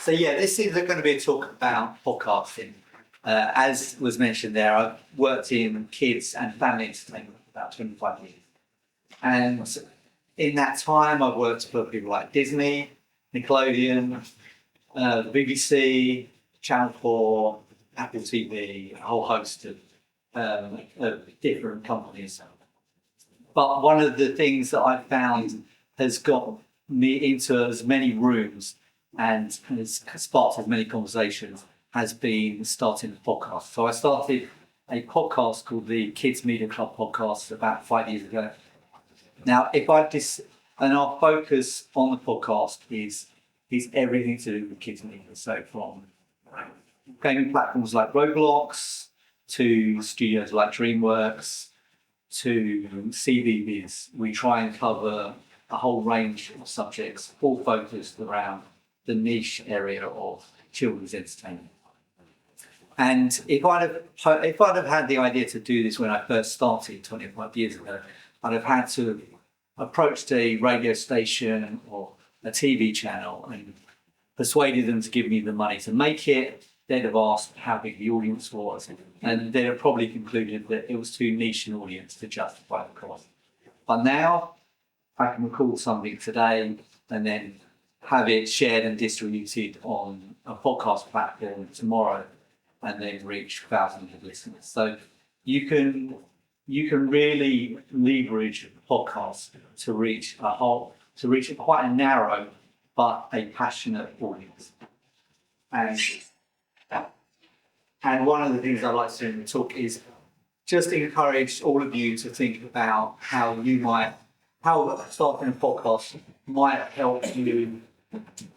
So yeah, this is going to be a talk about podcasting. As was mentioned there, I've worked in kids and family entertainment for about 25 years. And in that time, I've worked for people like Disney, Nickelodeon, the BBC, Channel 4, Apple TV, a whole host of different companies. But one of the things that I've found has got me into as many rooms and has sparked as many conversations has been starting a podcast. So I started a podcast called the Kids Media Club podcast about 5 years ago. Now, and our focus on the podcast is everything to do with kids media. So from gaming platforms like Roblox to studios like DreamWorks to CVBs, we try and cover a whole range of subjects, all focused around the niche area of children's entertainment. And if I'd have had the idea to do this when I first started 25 years ago, I'd have had to approach a radio station or a TV channel and persuaded them to give me the money to make it. They'd have asked how big the audience was, and they'd have probably concluded that it was too niche an audience to justify the cost. But now I can record something today and then have it shared and distributed on a podcast platform tomorrow and then reach thousands of listeners. So you can really leverage podcasts to reach quite a narrow but a passionate audience. And one of the things I like to do in the talk is just encourage all of you to think about how starting a podcast might help you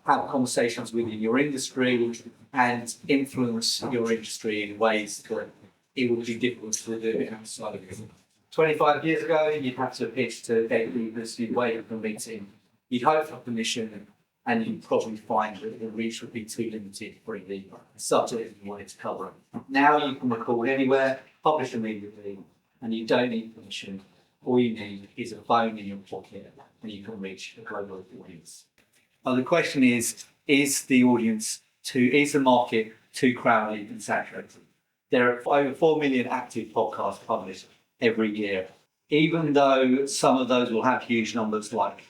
have conversations within your industry and influence your industry in ways that it would be difficult to do outside of it. 25 years ago, you'd have to pitch to gatekeepers, you'd wait for a meeting, you'd hope for permission, and you'd probably find that the reach would be too limited for the subject you wanted to cover. Now you can record anywhere, publish immediately, and you don't need permission. All you need is a phone in your pocket, and you can reach a global audience. The question is the market too crowded and saturated? There are over 4 million active podcasts published every year. Even though some of those will have huge numbers like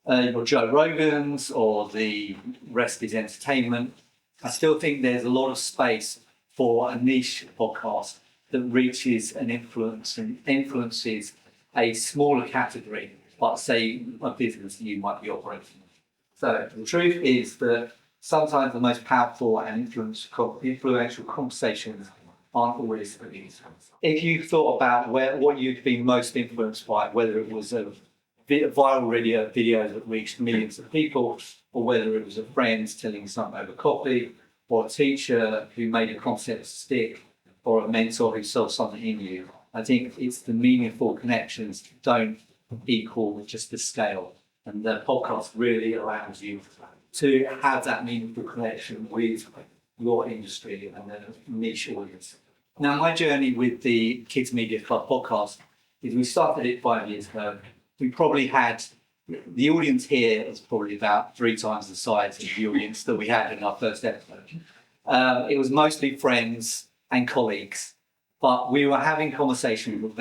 your Joe Rogans or the rest is entertainment, I still think there's a lot of space for a niche podcast that reaches and influences a smaller category, but say a business that you might be operating. So the truth is that sometimes the most powerful and influential conversations aren't always for these. If you thought about what you'd been most influenced by, whether it was a viral video that reached millions of people, or whether it was a friend telling you something over coffee, or a teacher who made a concept stick, or a mentor who saw something in you, I think it's the meaningful connections that don't equal just the scale. And the podcast really allows you to have that meaningful connection with your industry and the niche audience. Now, my journey with the Kids Media Club podcast is we started it 5 years ago. We probably had, the audience here is probably about 3 times the size of the audience that we had in our first episode. It was mostly friends and colleagues, but we were having conversations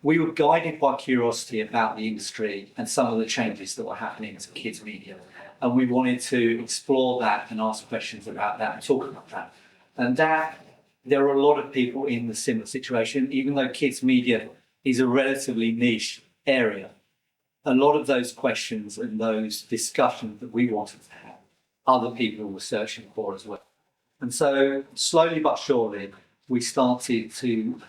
we were guided by curiosity about the industry and some of the changes that were happening to kids media. And we wanted to explore that and ask questions about that and talk about that. And there are a lot of people in the similar situation, even though kids media is a relatively niche area. A lot of those questions and those discussions that we wanted to have, other people were searching for as well. And so slowly but surely, we started to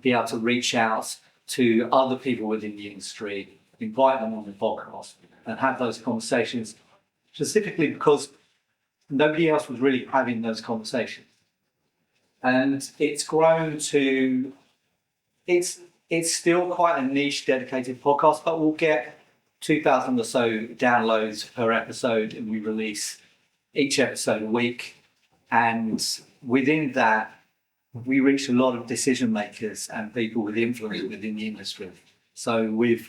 be able to reach out to other people within the industry, invite them on the podcast and have those conversations, specifically because nobody else was really having those conversations. And it's grown to, it's still quite a niche dedicated podcast, but we'll get 2,000 or so downloads per episode, and we release each episode a week. And within that, we reach a lot of decision makers and people with influence within the industry. So we're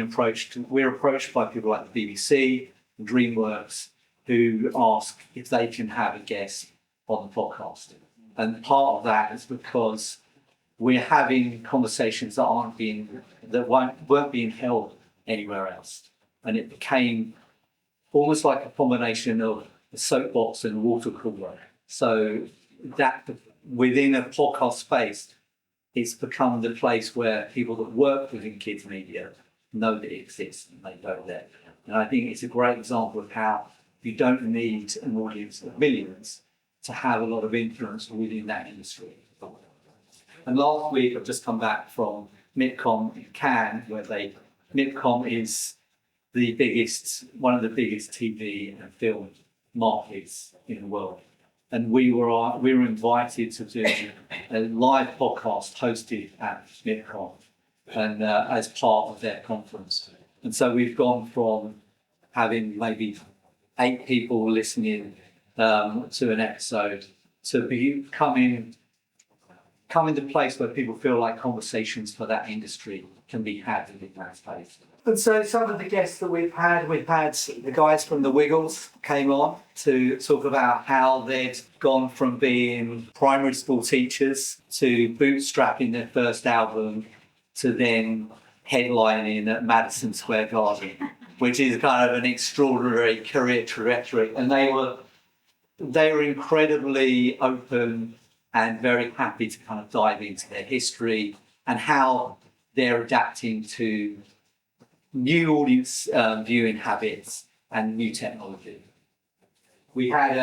approached by people like the BBC, DreamWorks, who ask if they can have a guest on the podcast. And part of that is because we're having conversations that weren't being held anywhere else. And it became almost like a combination of a soapbox and a water cooler. So that within a podcast space, it's become the place where people that work within kids media know that it exists and they go there. And I think it's a great example of how you don't need an audience of millions to have a lot of influence within that industry. And last week, I've just come back from MIPCOM in Cannes, where MIPCOM is one of the biggest TV and film markets in the world. And we were invited to do a live podcast hosted at MIPCOM and as part of their conference. And so we've gone from having maybe 8 people listening to an episode to becoming the place where people feel like conversations for that industry can be had within that space. And so some of the guests that we've had the guys from the Wiggles came on to talk about how they'd gone from being primary school teachers to bootstrapping their first album to then headlining at Madison Square Garden, which is kind of an extraordinary career trajectory. And they were incredibly open and very happy to kind of dive into their history and how they're adapting to new audience viewing habits and new technology. We had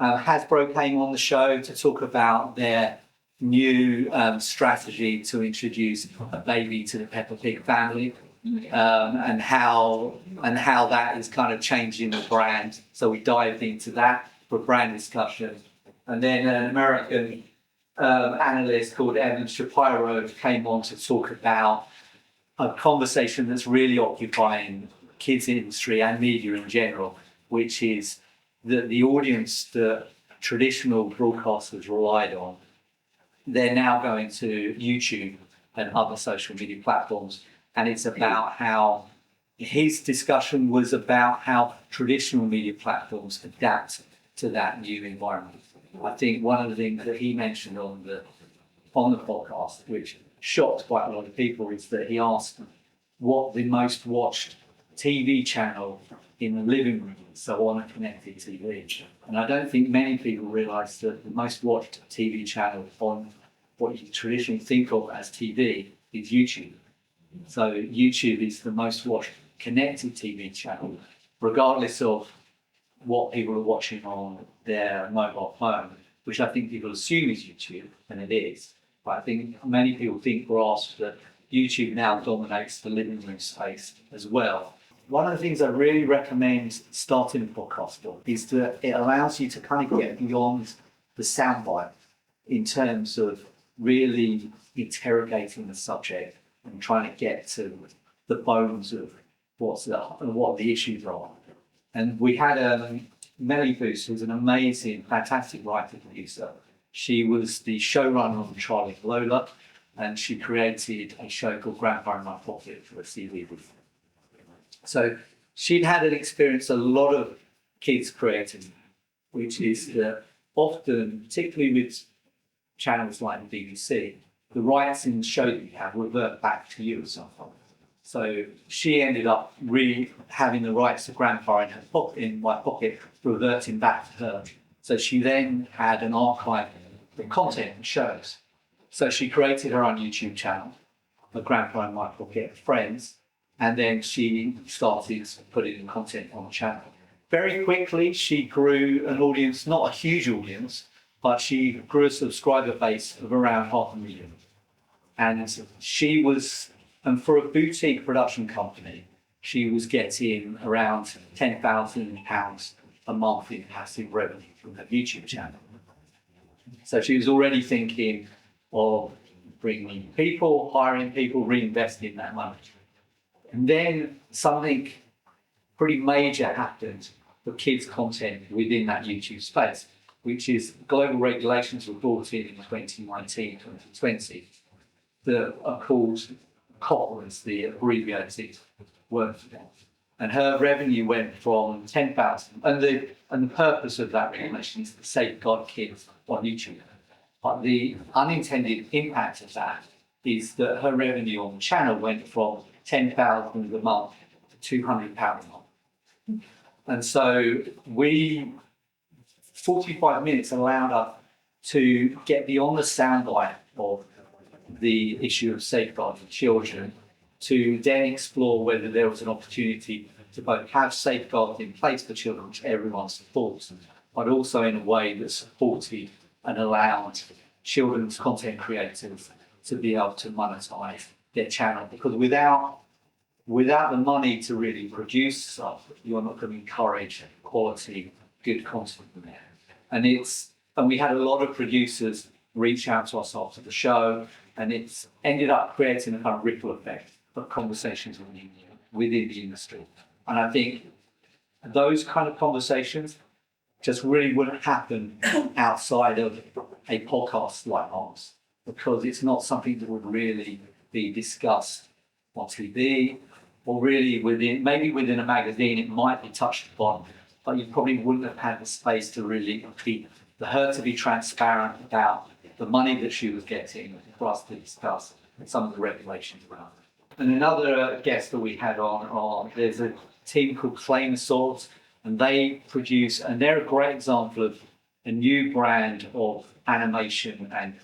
Hasbro came on the show to talk about their new strategy to introduce a baby to the Peppa Pig family, and how that is kind of changing the brand. So we dived into that for brand discussion. And then an American analyst called Evan Shapiro came on to talk about a conversation that's really occupying the kids industry and media in general, which is that the audience that traditional broadcasters relied on, they're now going to YouTube and other social media platforms. And it's about how his discussion was about how traditional media platforms adapt to that new environment. I think one of the things that he mentioned on the podcast, which shocked quite a lot of people, is that he asked what the most watched TV channel in the living room is, so on a connected TV. And I don't think many people realise that the most watched TV channel on what you traditionally think of as TV is YouTube. So YouTube is the most watched connected TV channel, regardless of what people are watching on their mobile phone, which I think people assume is YouTube, and it is. But I think many people grasp that YouTube now dominates the living room space as well. One of the things I really recommend starting a podcast for is that it allows you to kind of get beyond the soundbite in terms of really interrogating the subject and trying to get to the bones of what the issues are. And we had Melly Boos, who's an amazing, fantastic writer producer. She was the showrunner on Charlie and Lola, and she created a show called Grandpa in My Pocket for CBeebies. So she'd had an experience a lot of kids creating, which is that often, particularly with channels like the BBC, the rights in the show that you have revert back to you at some point. So she ended up really having the rights to Grandpa in My Pocket reverting back to her. So she then had an archive of content and shows. So she created her own YouTube channel, the Grandpa in My Pocket Friends, and then she started putting content on the channel. Very quickly, she grew an audience, not a huge audience, but she grew a subscriber base of around 500,000. And for a boutique production company, she was getting around £10,000 a month in passive revenue from her YouTube channel. So she was already thinking of bringing people, hiring people, reinvesting that money. And then something pretty major happened for kids' content within that YouTube space, which is global regulations were brought in 2019, 2020, that are called COP, as the abbreviated word for that. And her revenue went from 10,000, and the purpose of that regulation is to safeguard kids on YouTube. But the unintended impact of that is that her revenue on the channel went from 10,000 a month to £200 a month. And so 45 minutes allowed us to get beyond the soundbite of the issue of safeguarding children, to then explore whether there was an opportunity to both have safeguards in place for children, which everyone supports, but also in a way that supported and allowed children's content creators to be able to monetize their channel. Because without the money to really produce stuff, you're not going to encourage quality, good content from there. And we had a lot of producers reach out to us after the show, and it's ended up creating a kind of ripple effect of conversations within the industry. And I think those kind of conversations just really wouldn't happen outside of a podcast like ours, because it's not something that would really be discussed on TV, or really maybe within a magazine it might be touched upon, but you probably wouldn't have had the space to really her to be transparent about the money that she was getting, for us to discuss some of the regulations around it. And another guest that we had on, there's a team called Claimosaurs, and they produce, and they're a great example of a new brand of animation and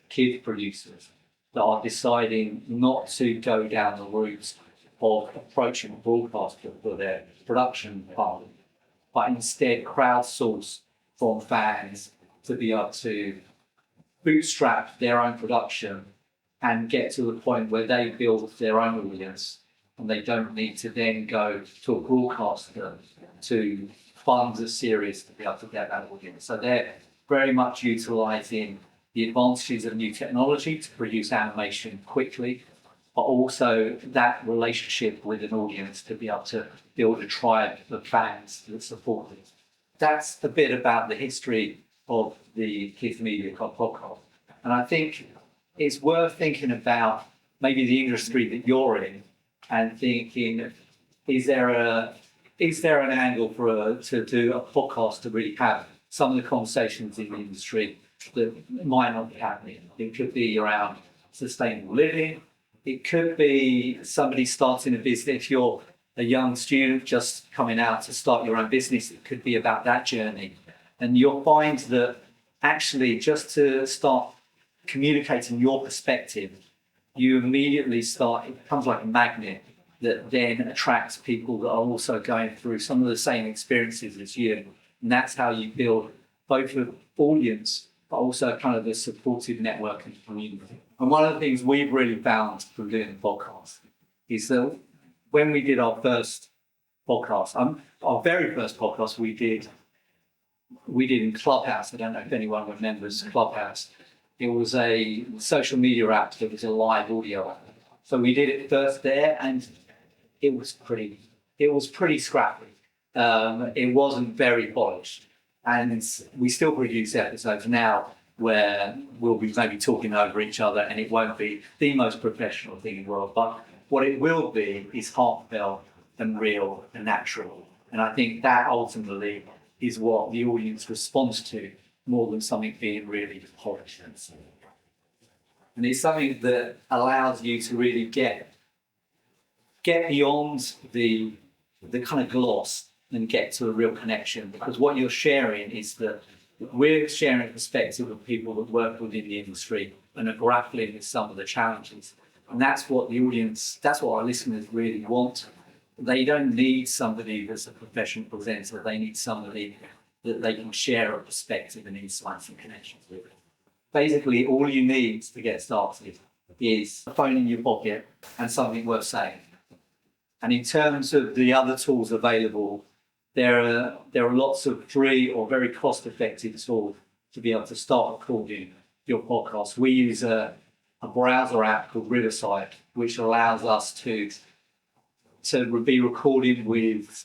kid producers that are deciding not to go down the route of approaching broadcasters for their production part, but instead crowdsource from fans to be able to bootstrap their own production and get to the point where they build their own audience, and they don't need to then go to a broadcaster to fund a series to be able to get that audience. So they're very much utilising the advantages of new technology to produce animation quickly, but also that relationship with an audience to be able to build a tribe of fans that support it. That's a bit about the history of the Kids Media podcast. And I think it's worth thinking about maybe the industry that you're in and thinking, is there an angle to do a podcast to really have some of the conversations in the industry that might not be happening? It could be around sustainable living. It could be somebody starting a business. If you're a young student just coming out to start your own business, it could be about that journey. And you'll find that actually just to start communicating your perspective, you immediately start, it becomes like a magnet that then attracts people that are also going through some of the same experiences as you. And that's how you build both an audience, but also kind of a supportive network and community. And one of the things we've really found from doing the podcast is that when we did our first podcast, our very first podcast we did in Clubhouse. I don't know if anyone remembers Clubhouse. It was a social media app that was a live audio app. So we did it first there, and it was pretty scrappy. It wasn't very polished. And we still produce episodes now where we'll be maybe talking over each other, and it won't be the most professional thing in the world. But what it will be is heartfelt and real and natural. And I think that ultimately is what the audience responds to more than something being really polished. And it's something that allows you to really get beyond the kind of gloss and get to a real connection, because what you're sharing is that we're sharing a perspective of people that work within the industry and are grappling with some of the challenges. And that's what the audience, that's what our listeners really want. They don't need somebody that's a professional presenter. They need somebody that they can share a perspective and insights and connections with. Basically, all you need to get started is a phone in your pocket and something worth saying. And in terms of the other tools available, there are lots of free or very cost-effective tools to be able to start recording your podcast. We use a browser app called Riverside, which allows us to be recording with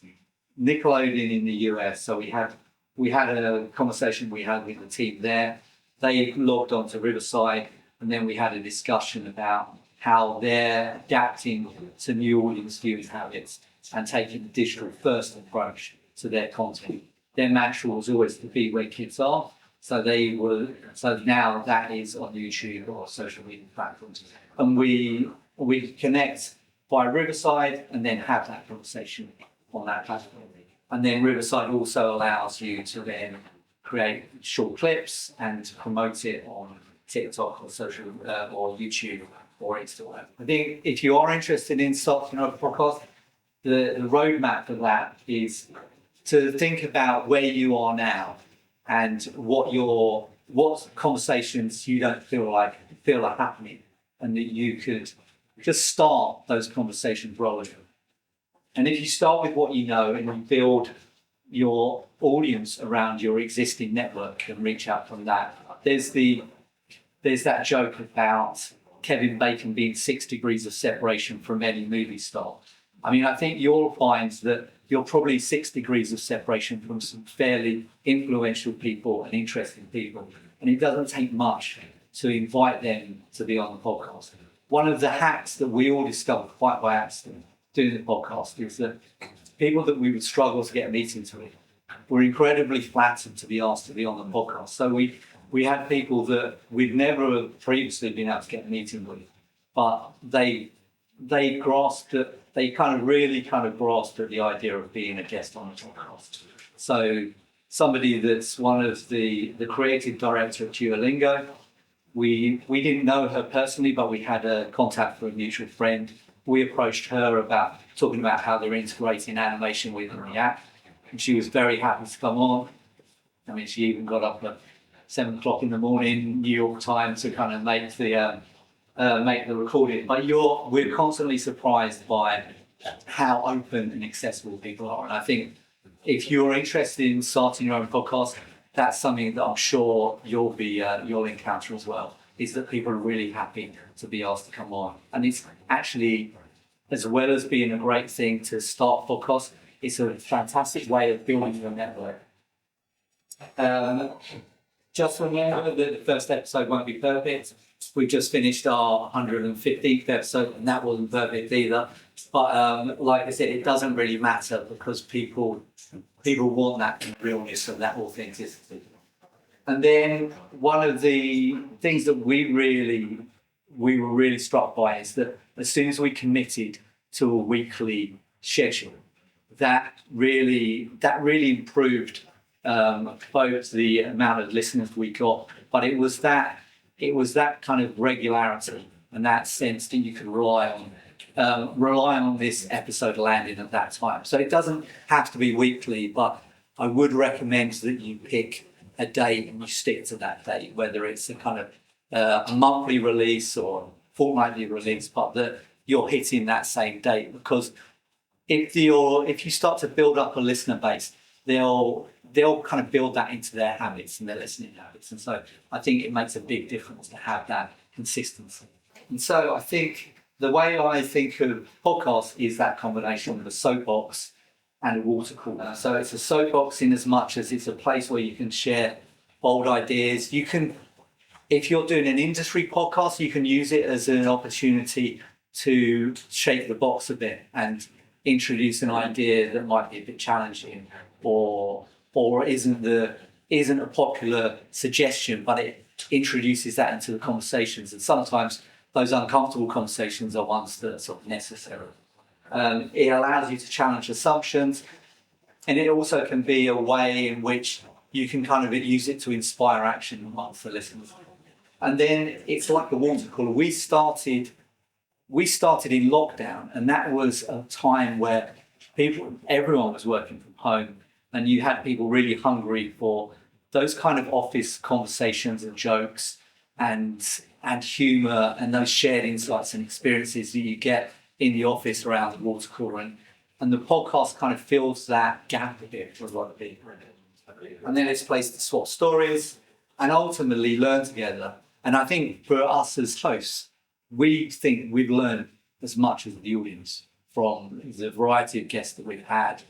Nickelodeon in the US. So we had a conversation we had with the team there. They logged onto Riverside, and then we had a discussion about how they're adapting to new audience viewing habits. and taking a digital first approach to their content. Their mantra was always to be where kids are. So now that is on YouTube or social media platforms. And we connect by Riverside and then have that conversation on that platform. And then Riverside also allows you to then create short clips and promote it on TikTok or social or YouTube or Instagram. I think if you are interested in starting a podcast, the roadmap for that is to think about where you are now and what conversations you don't feel are happening, and that you could just start those conversations rolling. And if you start with what you know and you build your audience around your existing network and reach out from that, there's that joke about Kevin Bacon being 6 degrees of separation from any movie star. I mean, I think you'll find that you're probably 6 degrees of separation from some fairly influential people and interesting people. And it doesn't take much to invite them to be on the podcast. One of the hacks that we all discovered quite by accident doing the podcast is that people that we would struggle to get meetings with were incredibly flattered to be asked to be on the podcast. So we had people that we'd never previously been able to get a meeting with, but they grasped it. They really grasped at the idea of being a guest on a podcast. So somebody that's one of the creative director at Duolingo, we didn't know her personally, but we had a contact for a mutual friend. We approached her about talking about how they're integrating animation within the app, and she was very happy to come on. I mean, she even got up at 7 o'clock in the morning, New York time, to kind of make the recording. But we're constantly surprised by how open and accessible people are. And I think if you're interested in starting your own podcast, that's something that I'm sure you'll encounter as well, is that people are really happy to be asked to come on. And it's actually, as well as being a great thing to start podcasts, it's a fantastic way of building your network. Just remember that the first episode won't be perfect. We just finished our 115th episode, and that wasn't perfect either. But like I said, it doesn't really matter, because people want that realness and that authenticity. And then one of the things that we were really struck by is that as soon as we committed to a weekly schedule, that really improved both the amount of listeners we got, but it was that kind of regularity and that sense that you could rely on this episode landing at that time. So it doesn't have to be weekly, but I would recommend that you pick a date and you stick to that date, whether it's a kind of a monthly release or fortnightly release, but that you're hitting that same date. Because if you start to build up a listener base, they'll kind of build that into their habits and their listening habits. And so I think it makes a big difference to have that consistency. And so I think the way I think of podcasts is that combination of a soapbox and a water cooler. So it's a soapbox in as much as it's a place where you can share bold ideas. You can, if you're doing an industry podcast, you can use it as an opportunity to shake the box a bit and introduce an idea that might be a bit challenging or isn't a popular suggestion, but it introduces that into the conversations. And sometimes those uncomfortable conversations are ones that are sort of necessary. It allows you to challenge assumptions, and it also can be a way in which you can kind of use it to inspire action amongst the listeners. And then it's like the water cooler. We started in lockdown, and that was a time where everyone was working from home, and you had people really hungry for those kind of office conversations and jokes and humour and those shared insights and experiences that you get in the office around the water cooler. And the podcast kind of fills that gap a bit for a lot of people. And then it's a place to swap stories and ultimately learn together. And I think for us as hosts, we think we've learned as much as the audience from the variety of guests that we've had,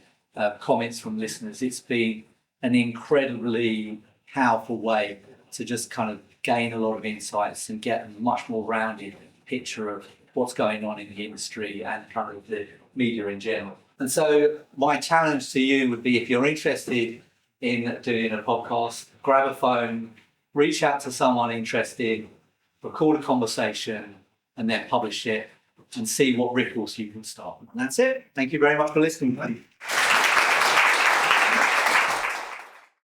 comments from listeners. It's been an incredibly powerful way to just kind of gain a lot of insights and get a much more rounded picture of what's going on in the industry and kind of the media in general. And so my challenge to you would be, if you're interested in doing a podcast, grab a phone, reach out to someone interested, record a conversation, and then publish it and see what ripples you can start. And that's it. Thank you very much for listening.